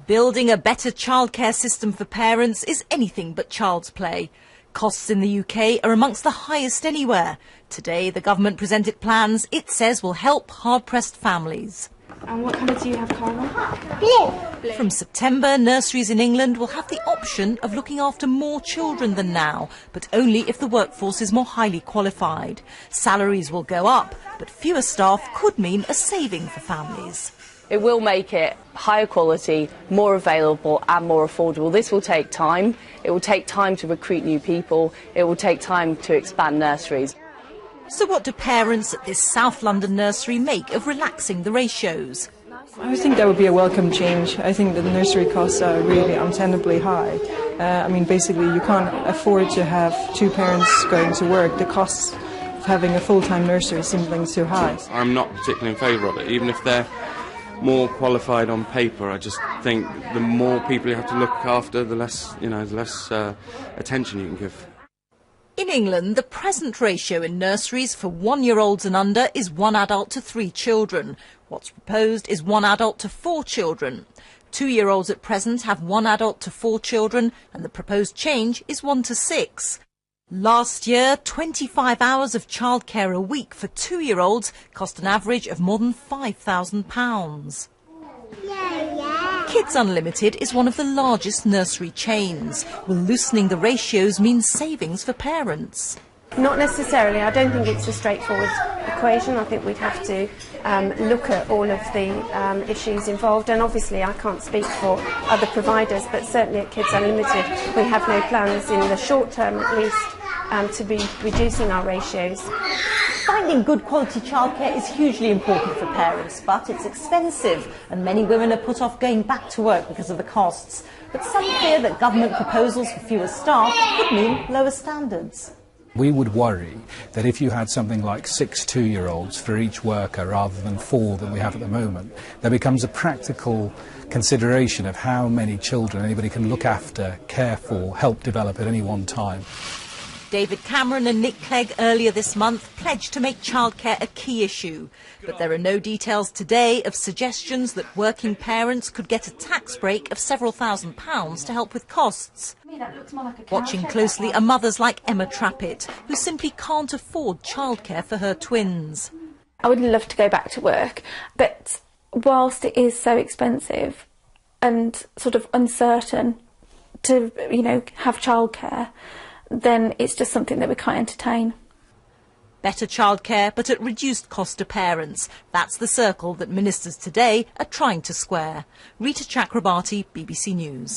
Building a better childcare system for parents is anything but child's play. Costs in the UK are amongst the highest anywhere. Today, the government presented plans it says will help hard-pressed families. And what colour do you have, Carla? Blue. From September, nurseries in England will have the option of looking after more children than now, but only if the workforce is more highly qualified. Salaries will go up, but fewer staff could mean a saving for families. It will make it higher quality, more available and more affordable. This will take time. It will take time to recruit new people. It will take time to expand nurseries. So what do parents at this South London nursery make of relaxing the ratios? I think that would be a welcome change. I think the nursery costs are really untenably high. Basically you can't afford to have two parents going to work. The costs of having a full-time nursery simply too high. I'm not particularly in favour of it, even if they're more qualified on paper. I just think the more people you have to look after, the less attention you can give. In England, the present ratio in nurseries for 1-year-olds and under is 1 adult to 3 children. What's proposed is 1 adult to 4 children. 2-year-olds at present have 1 adult to 4 children, and the proposed change is 1 to 6. Last year, 25 hours of childcare a week for 2-year-olds cost an average of more than £5,000. Kidsunlimited is one of the largest nursery chains. Will loosening the ratios mean savings for parents? Not necessarily. I don't think it's a straightforward equation. I think we'd have to look at all of the issues involved, and obviously I can't speak for other providers, but certainly at Kidsunlimited we have no plans in the short term at least to be reducing our ratios. Finding good quality childcare is hugely important for parents, but it's expensive and many women are put off going back to work because of the costs. But some fear that government proposals for fewer staff could mean lower standards. We would worry that if you had something like 6 2-year-olds for each worker rather than 4 that we have at the moment, there becomes a practical consideration of how many children anybody can look after, care for, help develop at any one time. David Cameron and Nick Clegg earlier this month pledged to make childcare a key issue. But there are no details today of suggestions that working parents could get a tax break of several £1,000s to help with costs. Watching closely are mothers like Emma Trappett, who simply can't afford childcare for her twins. I would love to go back to work, but whilst it is so expensive and sort of uncertain to, have childcare, then it's just something that we can't entertain. Better childcare, but at reduced cost to parents. That's the circle that ministers today are trying to square. Rita Chakrabarti, BBC News.